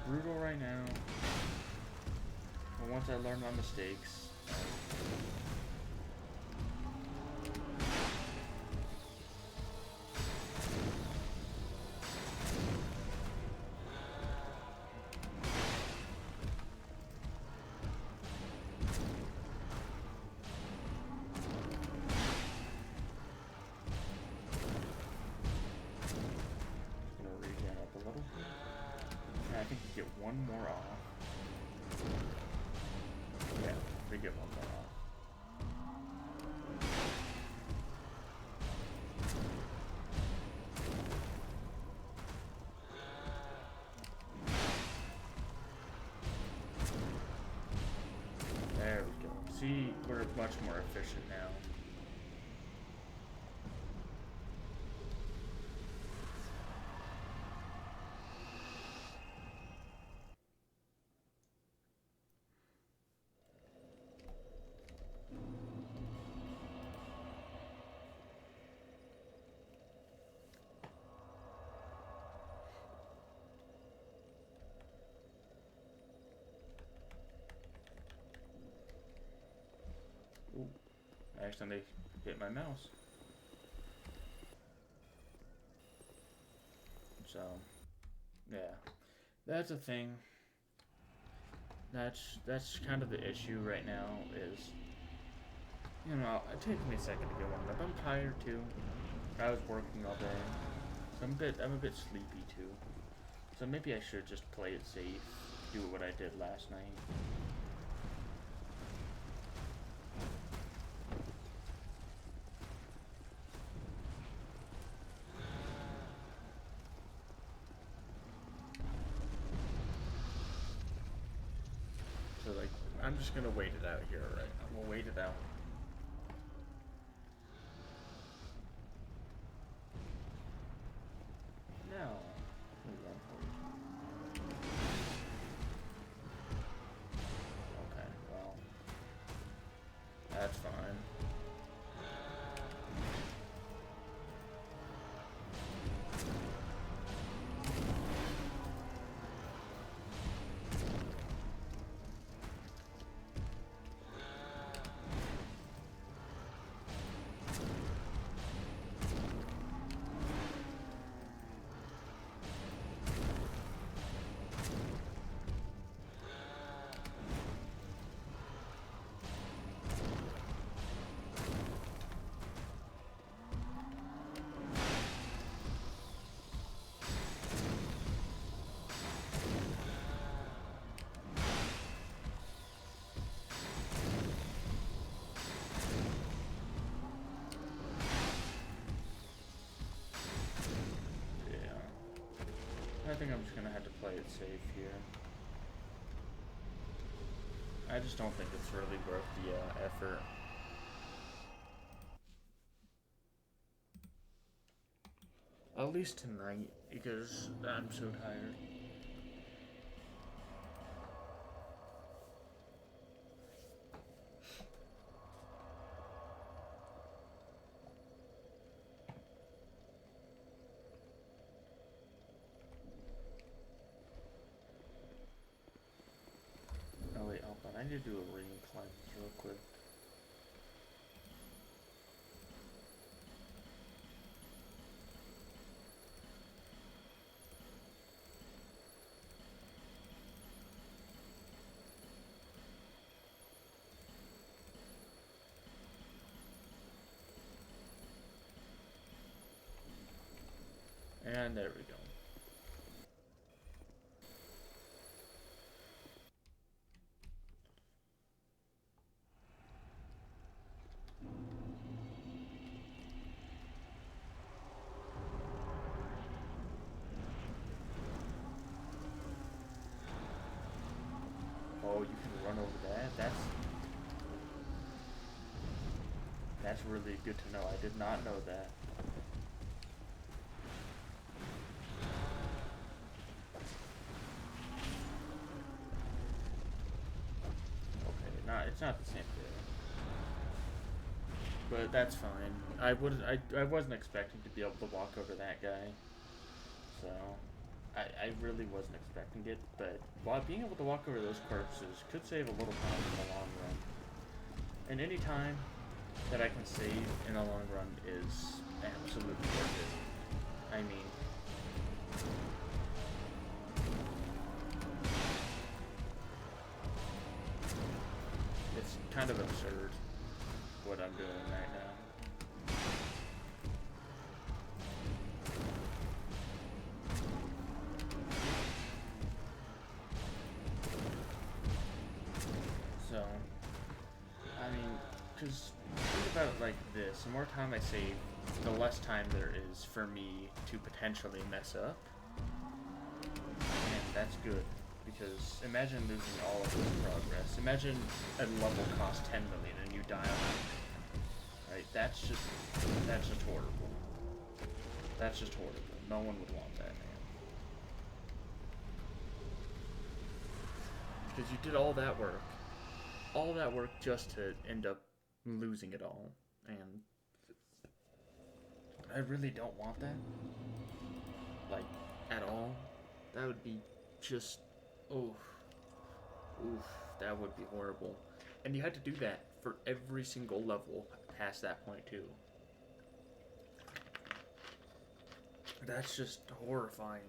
brutal right now. But once I learn my mistakes, I think you get one more off. Yeah, they get one more off. There we go. See, we're much more efficient now. Ooh, I accidentally hit my mouse. So, yeah, that's a thing. That's kind of the issue right now is, you know, it takes me a second to get warmed up. I'm tired too. I was working all day. So I'm a bit sleepy too. So maybe I should just play it safe, do what I did last night. So like, I'm just gonna wait it out here, right? I'm gonna wait it out. No. Okay, well, that's fine. I think I'm just gonna have to play it safe here. I just don't think it's really worth the effort. At least tonight, because I'm so tired. Oh wait, hold on. I need to do a ring cleanse real quick. And there we go. Oh, you can run over that? That's really good to know. I did not know that. Okay, it's not the same thing. But that's fine. I wasn't expecting to be able to walk over that guy. So I really wasn't expecting it, but while being able to walk over those corpses could save a little time in the long run. And any time that I can save in the long run is absolutely worth it. I mean, it's kind of absurd what I'm doing right now. So, I mean, because think about it like this, the more time I save, the less time there is for me to potentially mess up. And that's good, because imagine losing all of this progress. Imagine a level costs 10 million and you die on it. Right? That's just horrible. That's just horrible. No one would want that, man. Because you did all that work just to end up losing it all, and I really don't want that, like, at all. That would be just, oof, that would be horrible. And you had to do that for every single level past that point too. That's just horrifying.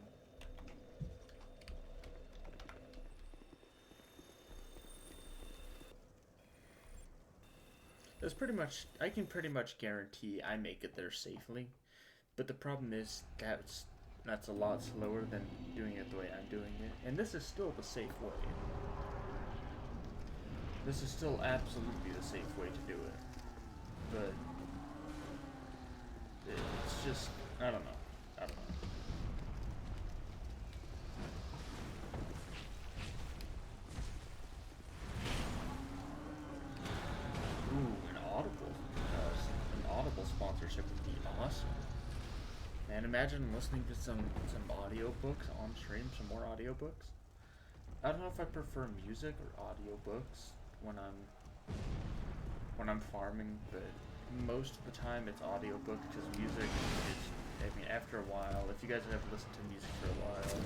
That's pretty much, I can pretty much guarantee I make it there safely, but the problem is that's a lot slower than doing it the way I'm doing it, and this is still the safe way. This is still absolutely the safe way to do it, but it's just, I don't know. Ooh, an Audible sponsorship would be awesome. Man, imagine listening to some audiobooks on stream, some more audiobooks. I don't know if I prefer music or audiobooks when I'm farming, but most of the time it's audiobooks because music is, I mean, after a while, if you guys have listened to music for a while,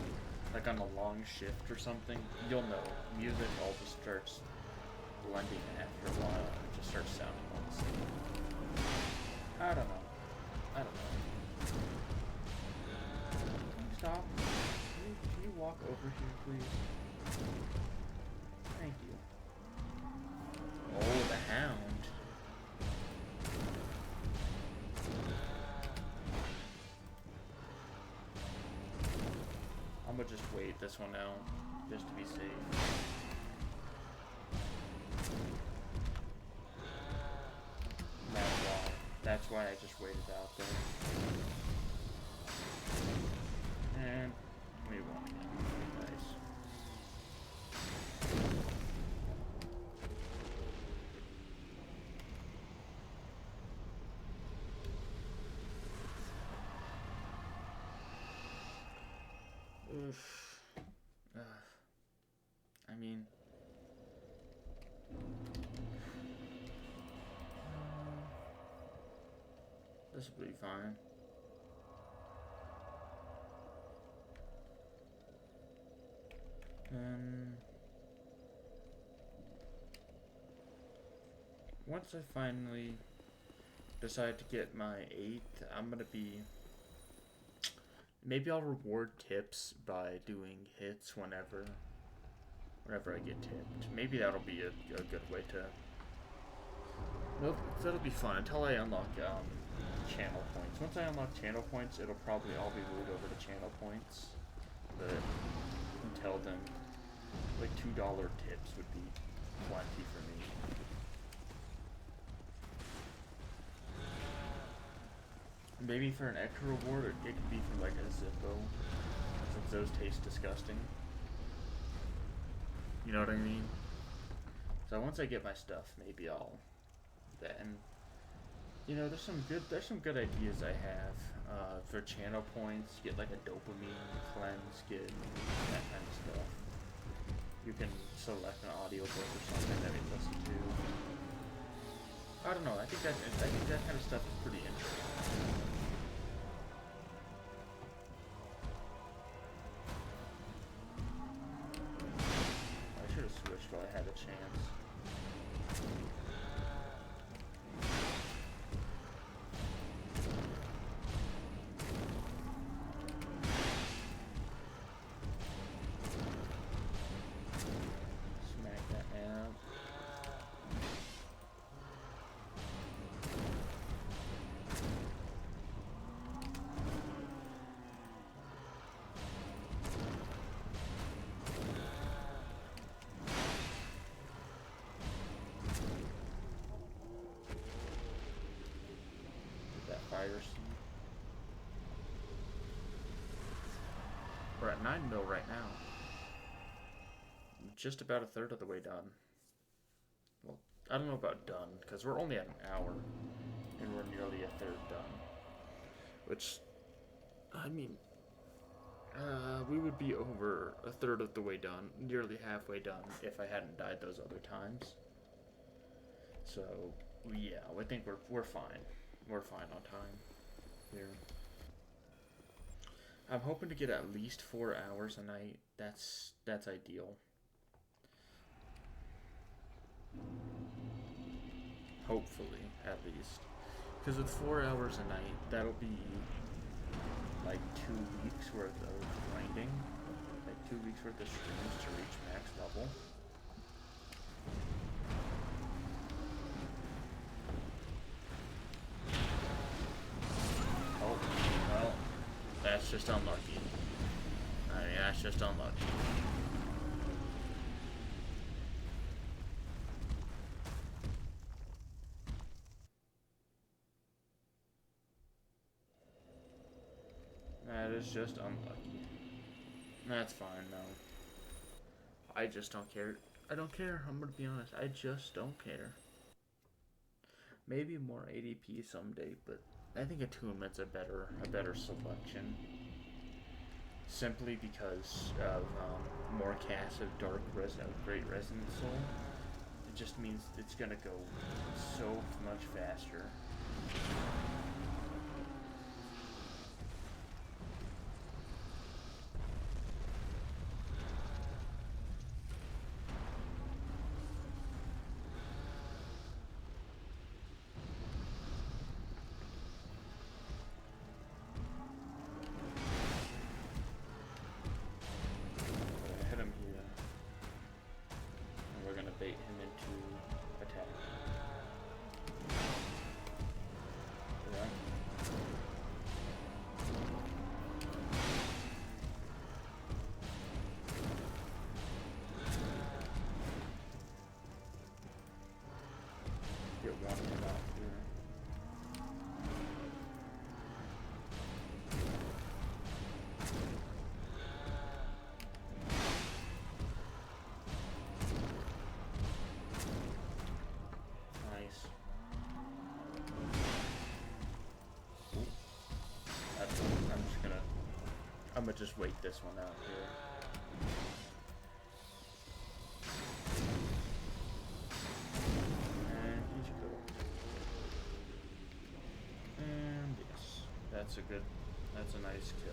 like on a long shift or something, you'll know music all just starts blending after a while. It just starts sounding all the same. I don't know. Can you stop? Can you walk over here, please? Thank you. Oh, the hound. I'm gonna just wait this one out, just to be safe. That's why I just waited out there. And we won again. Nice. Oof. I mean, this will be fine. Once I finally decide to get my 8th, I'm gonna be... Maybe I'll reward tips by doing hits whenever I get tipped. Maybe that'll be a good way to... Nope, that'll be fun until I unlock channel points. Once I unlock channel points, it'll probably all be moved over to channel points. But until then, like $2 tips would be plenty for me. Maybe for an extra reward, it could be from like a Zippo, since those taste disgusting. You know what I mean? So once I get my stuff, maybe I'll then. You know, there's some good ideas I have for channel points. Get like a dopamine cleanse, get that kind of stuff. You can select an audiobook or something that you listen to. I don't know. I think that kind of stuff is pretty interesting. I had a chance. Smack that man. Fire seed. We're at 9 mil right now. Just about a third of the way done. Well, I don't know about done, because we're only at an hour, and we're nearly a third done. Which, I mean, we would be over a third of the way done, nearly halfway done, if I hadn't died those other times. So, yeah, I think we're fine. We're fine on time here. I'm hoping to get at least 4 hours a night. That's ideal. Hopefully, at least. Because with 4 hours a night, that'll be like 2 weeks worth of grinding. Like 2 weeks worth of streams to reach max level. Oh, well, that's just unlucky. I mean, that's just unlucky. That is just unlucky. That's fine, though. I just don't care. I don't care, I'm gonna be honest. I just don't care. Maybe more ADP someday, but I think Attunement's a better selection. Simply because of more casts of Great Resonant Soul. It just means it's gonna go so much faster. I'm gonna just wait this one out here. And he's cool. And yes, that's a nice kill.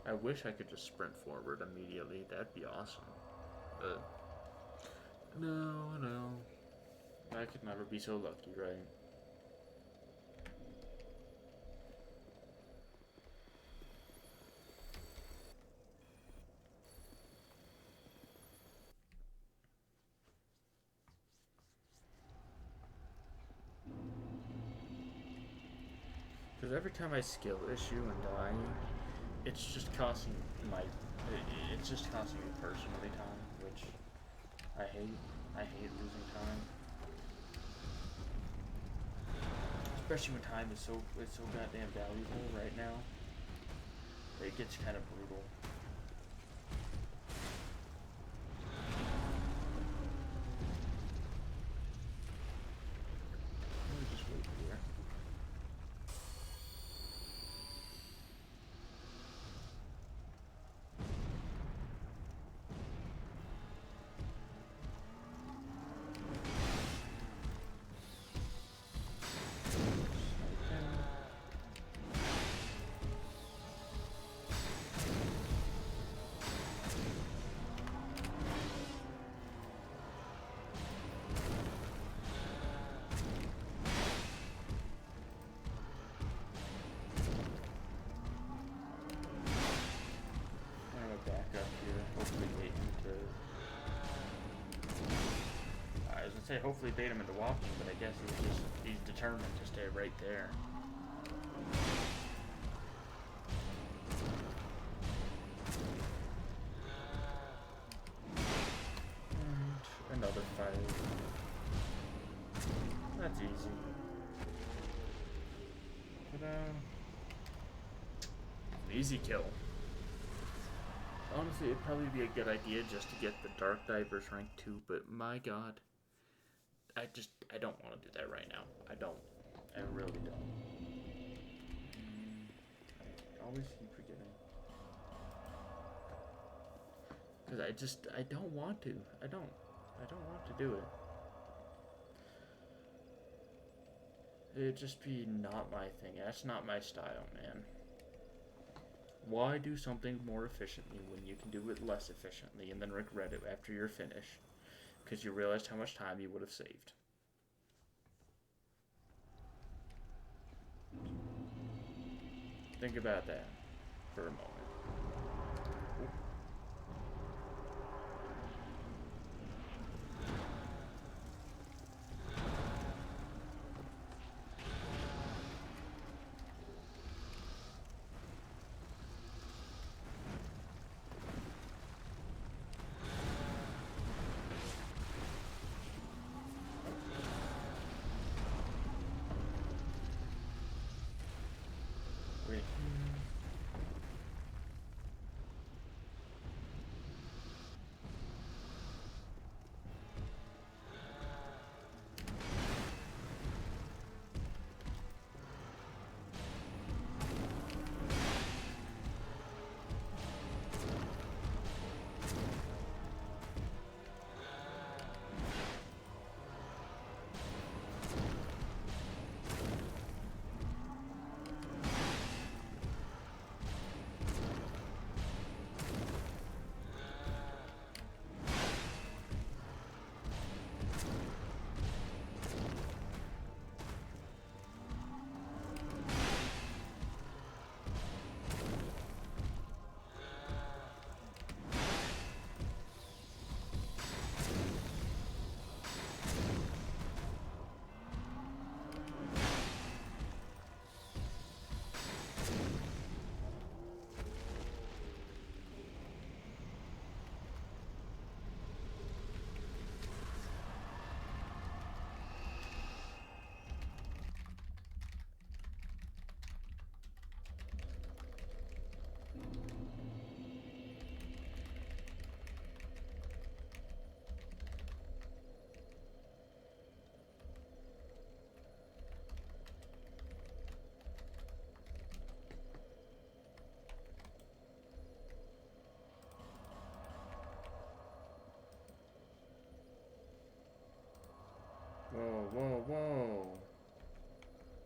I wish I could just sprint forward immediately. That'd be awesome. But no. I could never be so lucky, right? Because every time I skill issue and die, it's just costing me personally time, which I hate. I hate losing time. Especially when time is so goddamn valuable right now. It gets kind of brutal. Let me just wait here. say hopefully bait him into walking, but I guess he's determined to stay right there. And another fight. That's easy. But easy kill. Honestly, it'd probably be a good idea just to get the Dark Divers rank 2, but my god. I don't want to do that right now. I don't. I really don't. I always keep forgetting. Because I don't want to. I don't want to do it. It'd just be not my thing. That's not my style, man. Why do something more efficiently when you can do it less efficiently and then regret it after you're finished? Because you realized how much time you would have saved. Think about that for a moment. Wait. Whoa, whoa, whoa.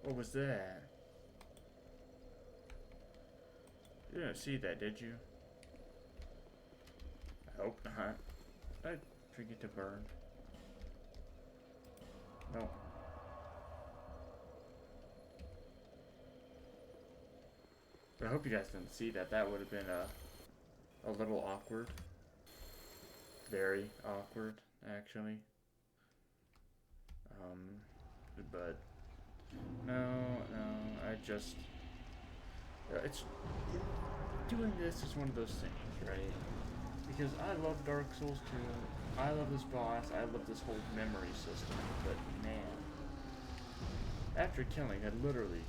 What was that? You didn't see that, did you? I hope not. I forget to burn. No. But I hope you guys didn't see that. That would have been a little awkward. Very awkward, actually. But no, I just it's doing this is one of those things, right? Because I love Dark Souls 2, I love this boss, I love this whole memory system, but man, after killing literally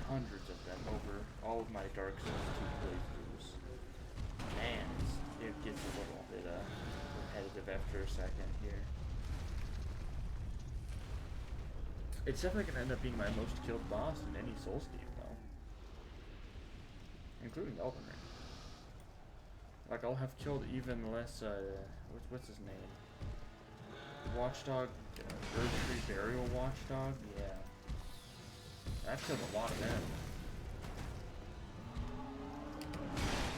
hundreds of them over all of my Dark Souls 2 playthroughs, man, it gets a little bit repetitive after a second here. It's definitely going to end up being my most killed boss in any Souls game, though. Including Elden Ring. Like, I'll have killed even less, what's his name? Watchdog, Earth Tree Burial Watchdog? Yeah. I've killed a lot of them.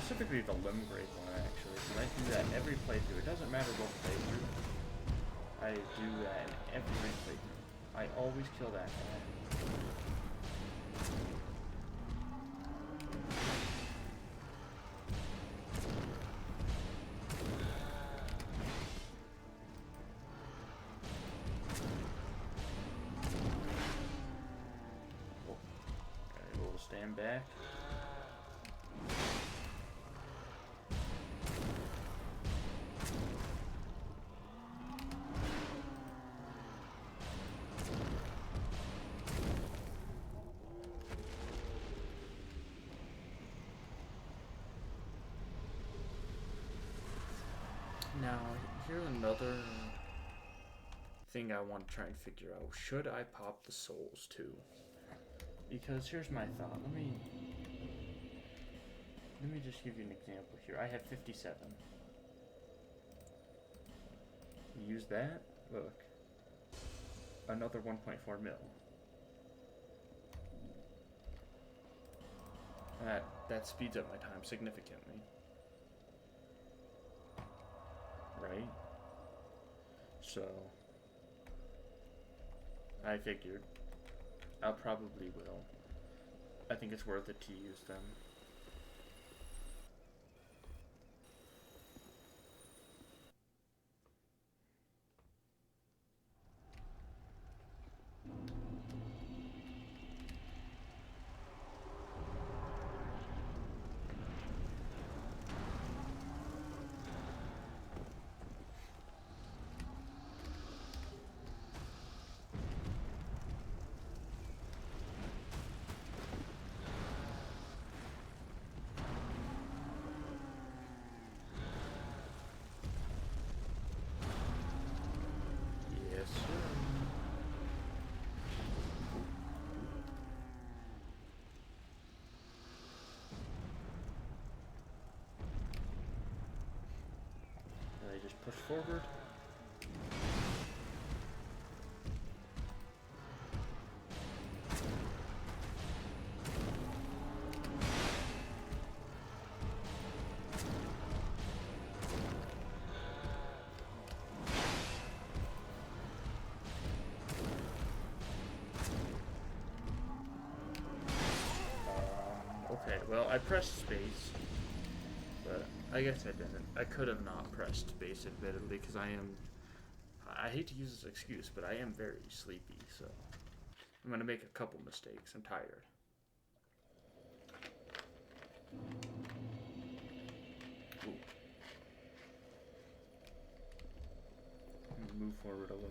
Specifically the Limgrave one, actually. Because I do that in every playthrough. It doesn't matter what playthrough. I do that in every playthrough. I always kill that guy. Stand back. Now, here's another thing I want to try and figure out. Should I pop the souls too? Because here's my thought. Let me just give you an example here. I have 57. Use that. Look. Another 1.4 mil. That speeds up my time significantly. Right? So I figured I probably will. I think it's worth it to use them. Yes, sir. I just push forward. Okay, well, I pressed space, but I guess I didn't. I could have not pressed space, admittedly, because I hate to use this excuse, but I am very sleepy, so I'm going to make a couple mistakes. I'm tired. Ooh. Move forward a little.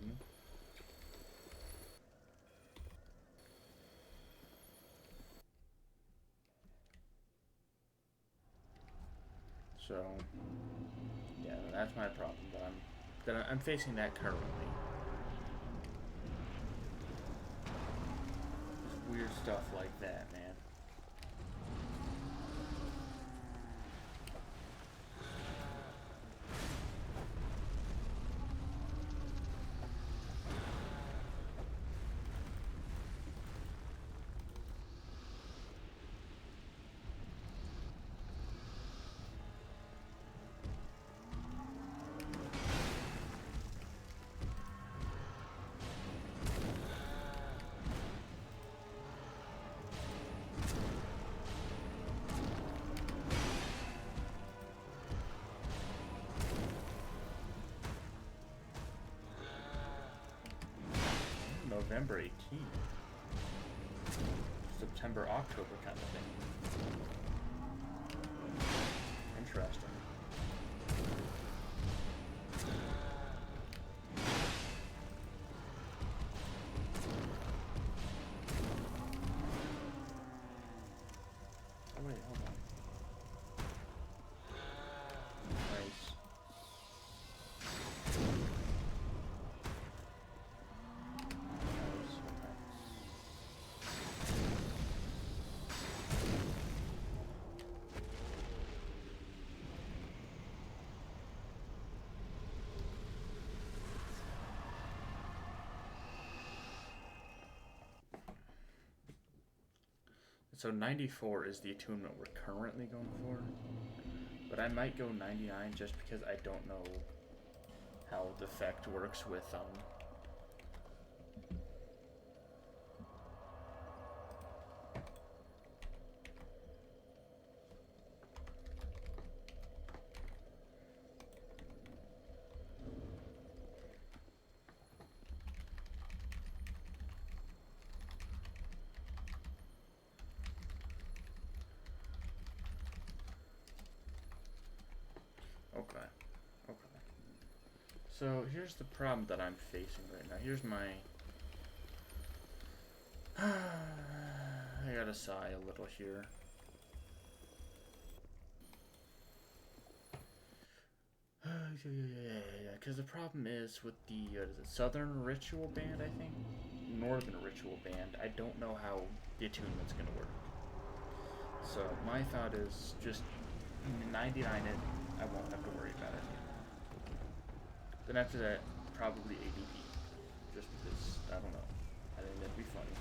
So, yeah, that's my problem. But I'm facing that currently. Just weird stuff like that, man. November 18th. September, October kind of thing. Interesting. Oh wait, hold on. Nice. So 94 is the attunement we're currently going for, but I might go 99 just because I don't know how the effect works with So here's the problem that I'm facing right now. Here's my... I gotta sigh a little here. Yeah, because the problem is with the Southern Ritual Band, I think? Northern Ritual Band, I don't know how the attunement's gonna work. So my thought is just 99 it, I won't have to worry about it. Then after that, probably ADP. Just because, I don't know. I think that'd be funny.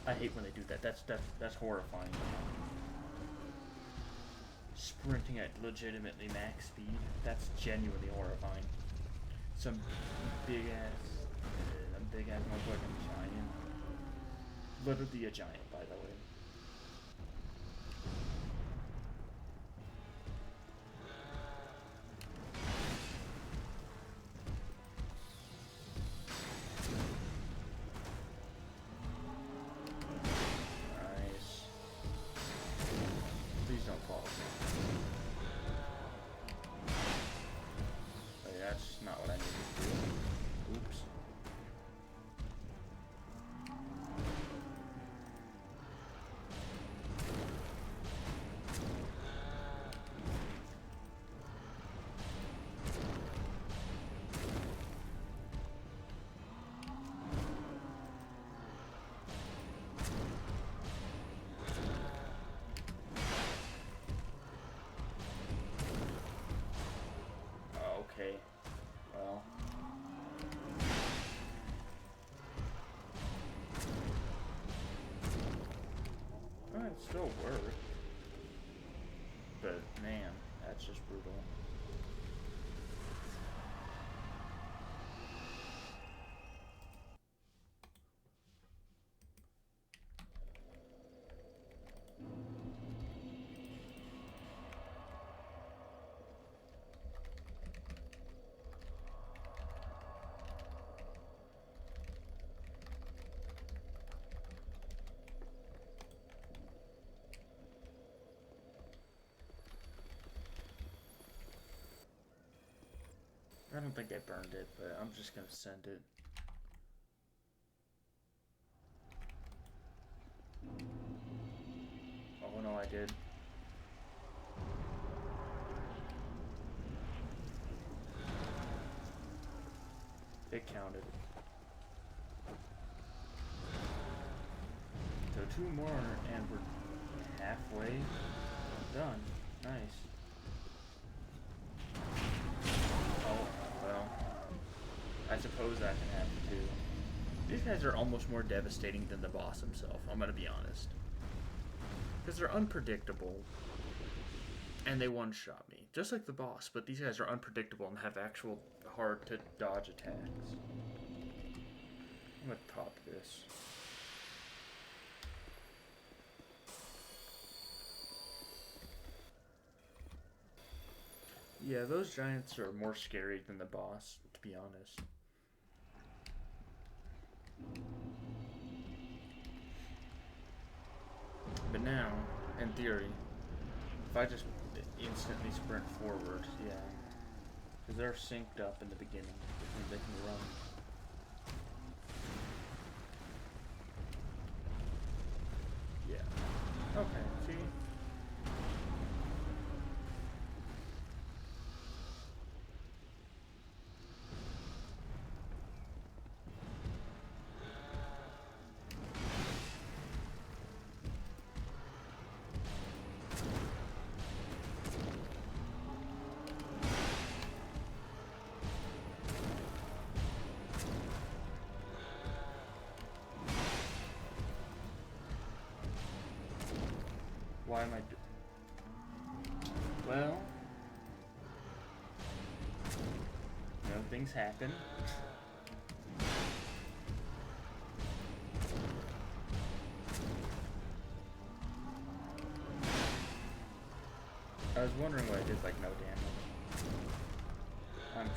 I hate when they do that. That's horrifying. Sprinting at legitimately max speed. That's genuinely horrifying. Some big ass motherfucking giant. Literally a giant, by the way. Okay, well. Well, it still worked. But, man, that's just brutal. I don't think I burned it, but I'm just gonna send it. Oh no, I did. It counted. So 2 more and we're halfway done. Nice. I suppose that can happen too. These guys are almost more devastating than the boss himself, I'm gonna be honest. Because they're unpredictable, and they one-shot me. Just like the boss, but these guys are unpredictable and have actual hard-to-dodge attacks. I'm gonna top this. Yeah, those giants are more scary than the boss, to be honest. But now, in theory, if I just instantly sprint forward, yeah. Because they're synced up in the beginning, which means they can run. Yeah. Okay, see? Why am I well, you know, things happen. I was wondering why I did like no damage. I'm fine.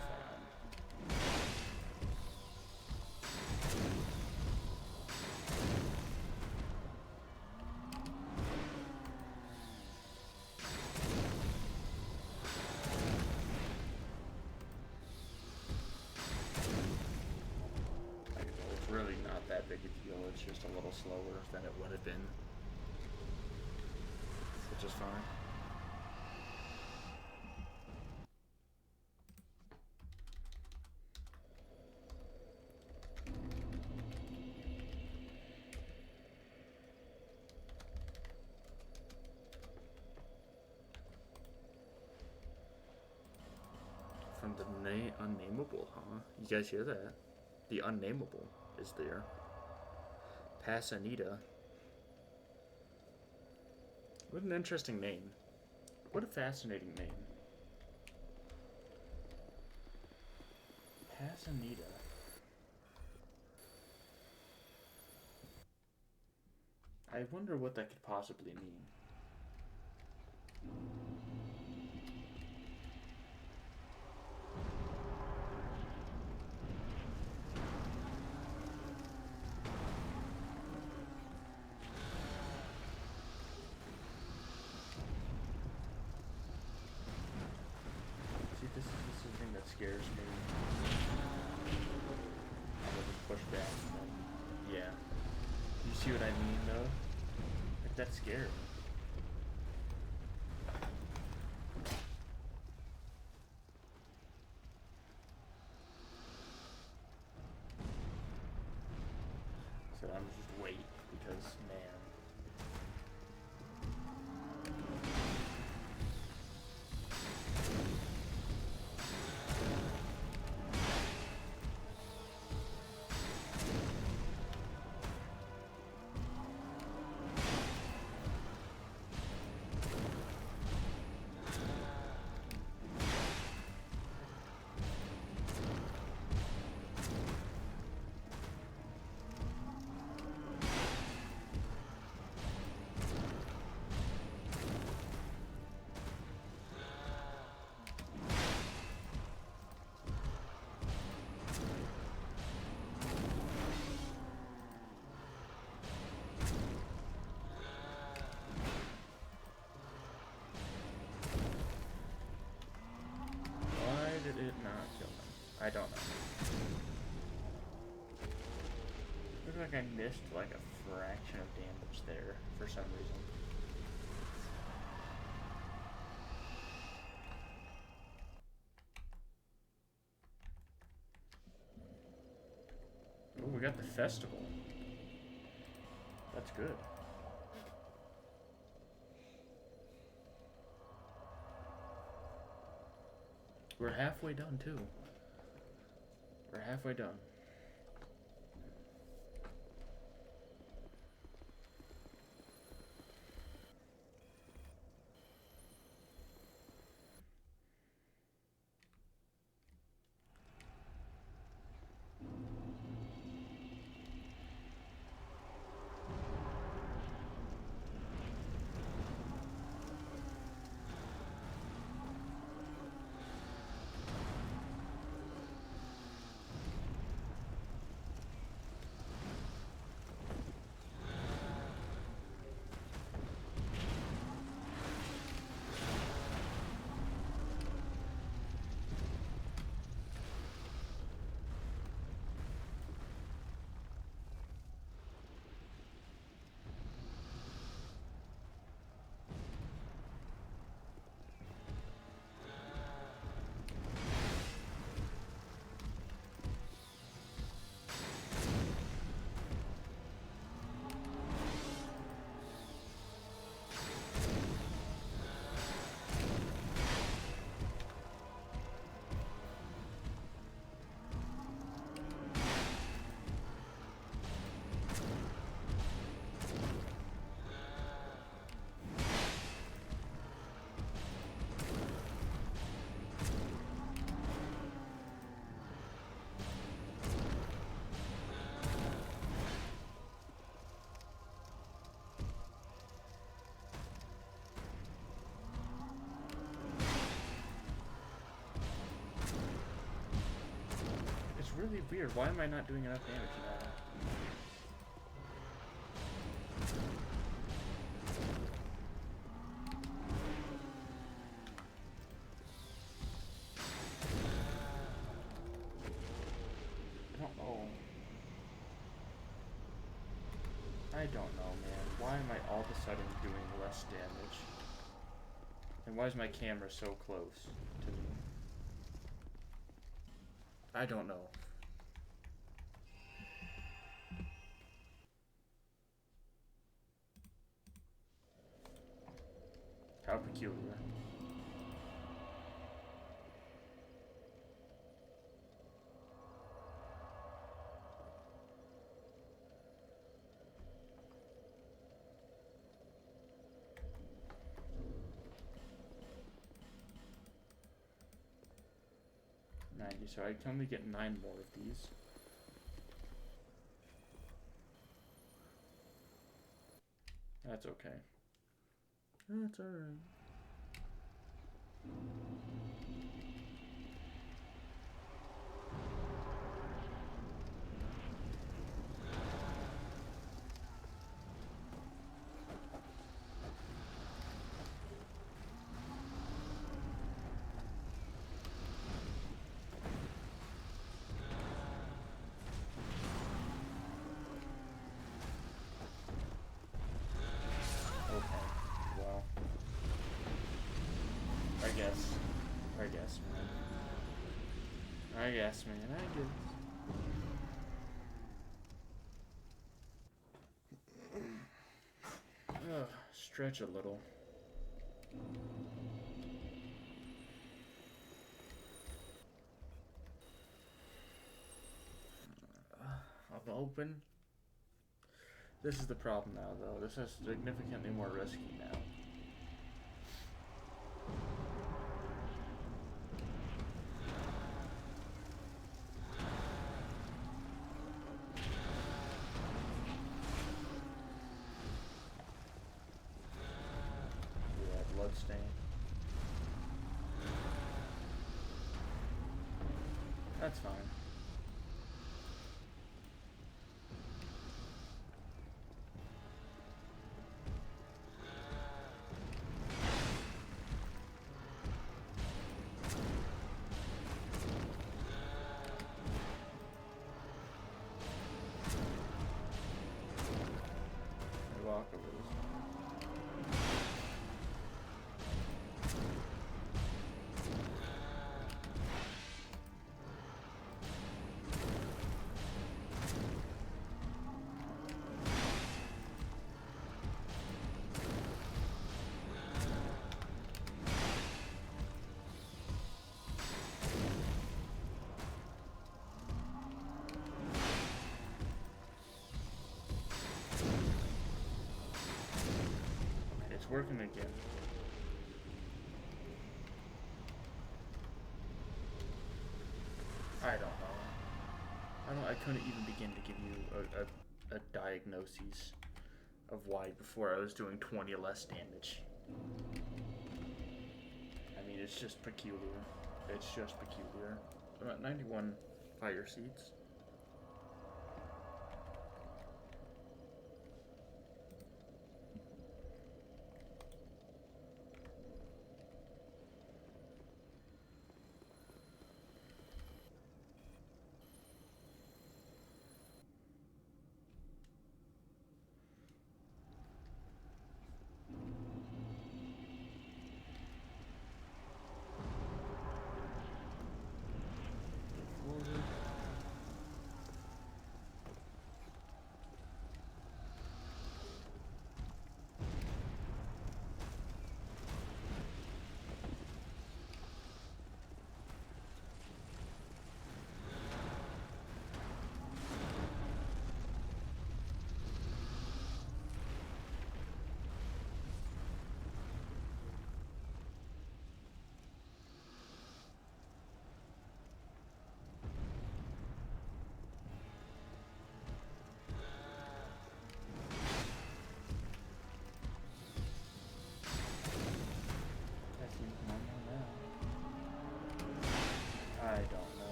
it's just a little slower than it would have been, which is fine. From the unnameable, huh? You guys hear that? The unnameable is there. Pass Anita. What an interesting name. What a fascinating name. Pass Anita. I wonder what that could possibly mean. See, this is the thing that scares me. I will just push back. Yeah. You see what I mean, though? Like, that's scary. So I'm just wait because, man. Did it not kill him? I don't know. Looks like I missed like a fraction of damage there for some reason. Oh, we got the festival. That's good. We're halfway done, too. We're halfway done. Really weird. Why am I not doing enough damage now? I don't know. don't know, man. Why am I all of a sudden doing less damage? And why is my camera so close to me? I don't know. How peculiar. So I can only get 9 more of these. That's okay. That's alright. I guess, man. Stretch a little. I'm open. This is the problem now, though. This is significantly more risky now. Bloodstain. That's fine. Walk over this. It's working again. I don't know. I couldn't even begin to give you a diagnosis of why before I was doing 20 less damage. I mean, it's just peculiar. It's just peculiar. I'm at 91 fire seats.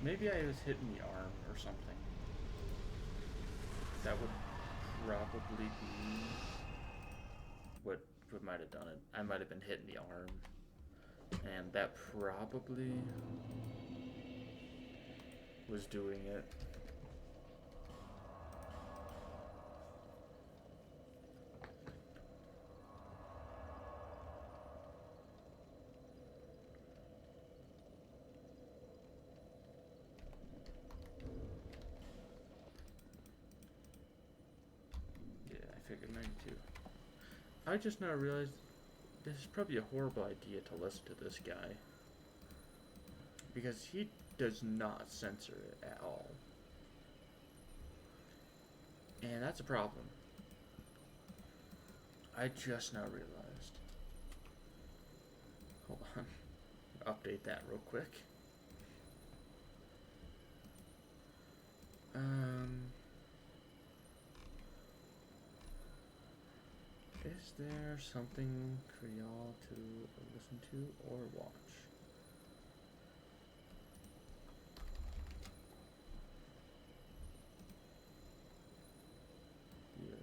Maybe I was hitting the arm or something. That would probably be what might have done it. I might have been hitting the arm, and that probably was doing it. Yeah, I figured 92. I just now realized this is probably a horrible idea to listen to this guy, because he does not censor it at all. And that's a problem. I just now realized. Hold on. Update that real quick. Is there something for y'all to listen to or watch? Yeah.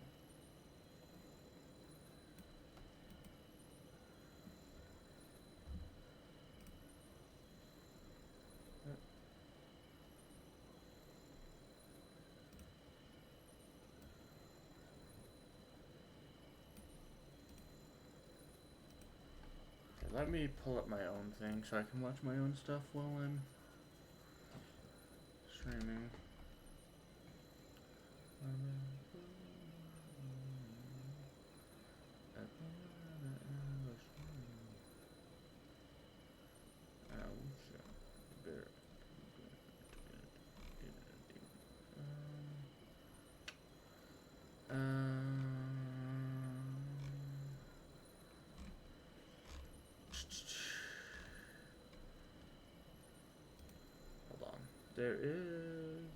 Let me pull up my own thing so I can watch my own stuff while I'm streaming. Hold on. There is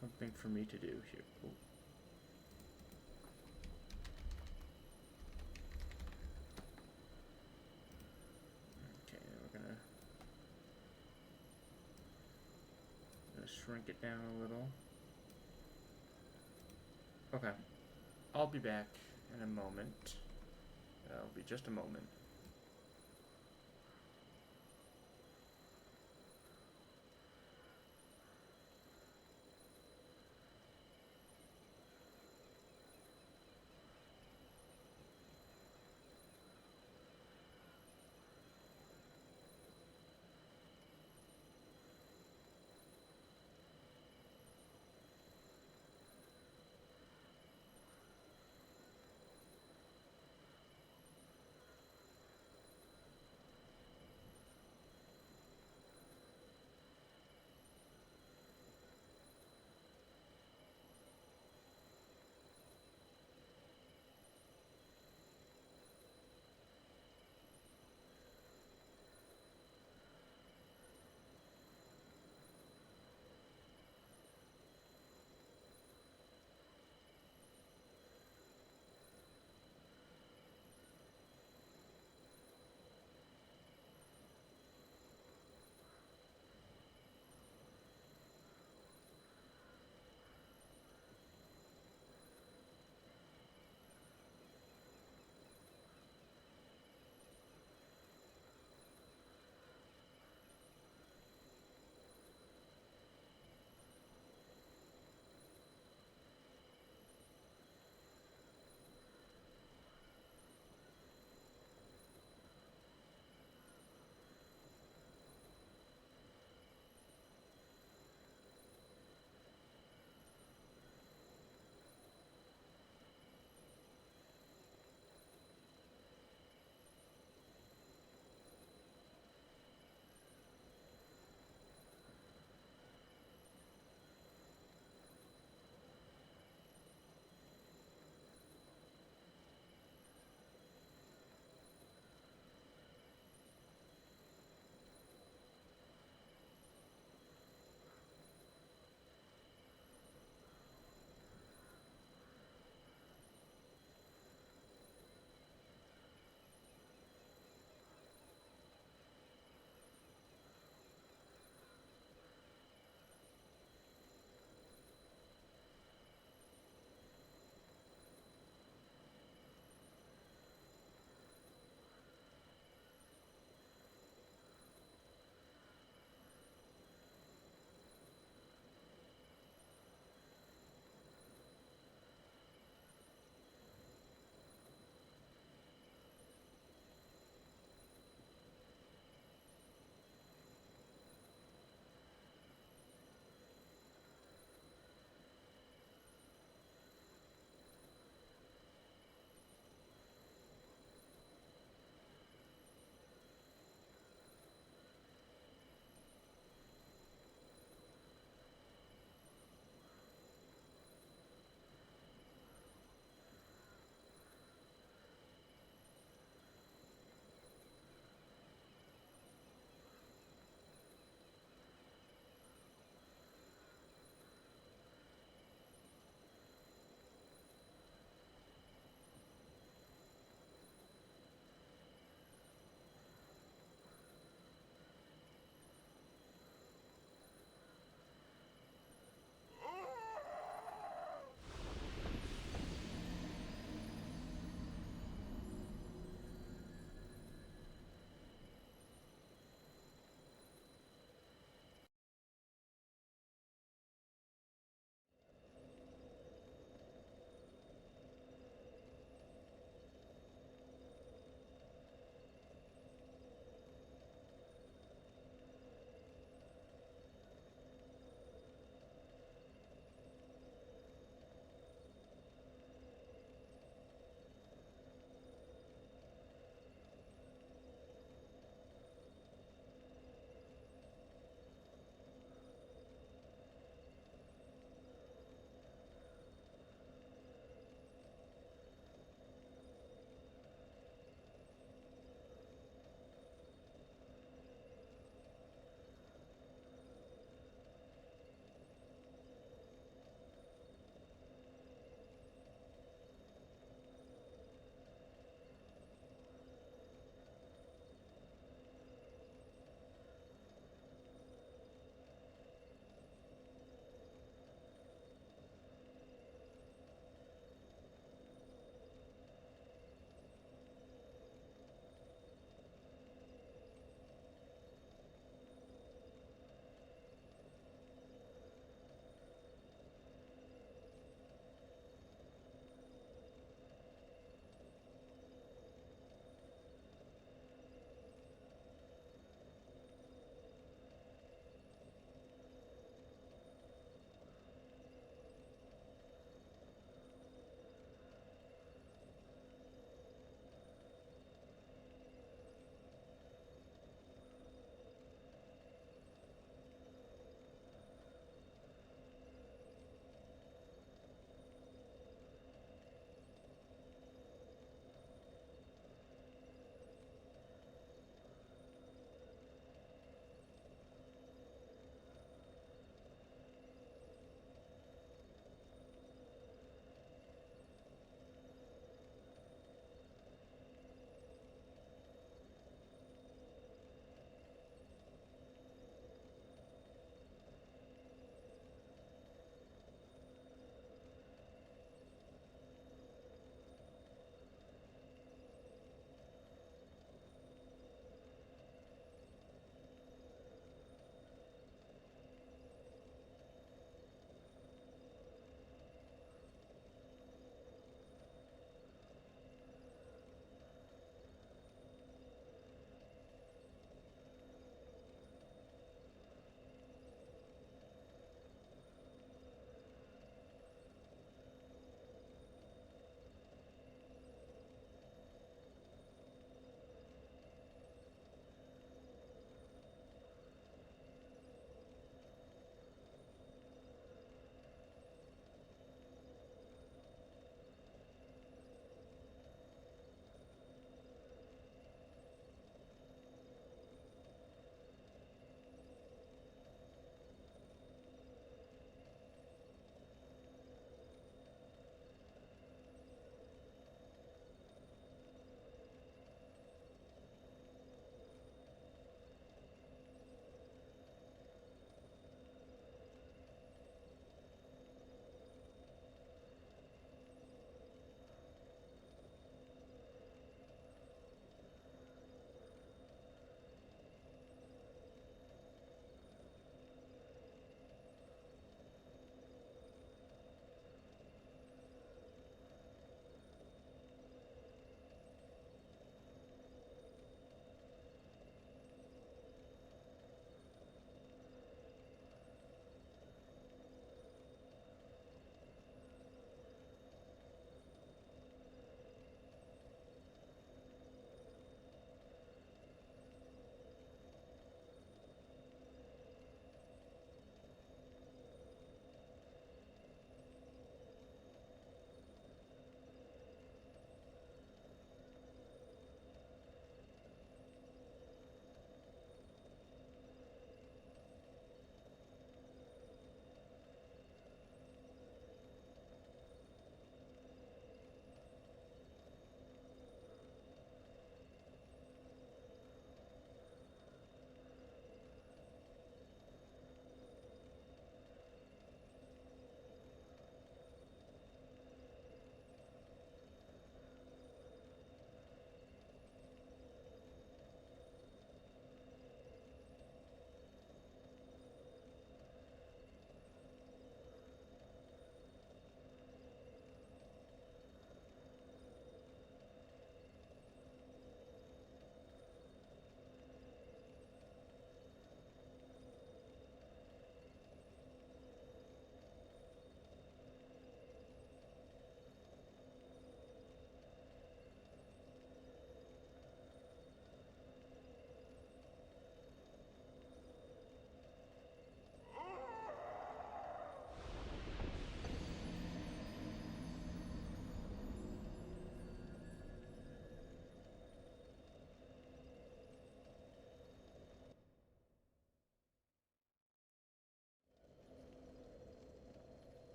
something for me to do here. Ooh. Okay, we're gonna shrink it down a little. Okay, I'll be back in a moment. It'll be just a moment.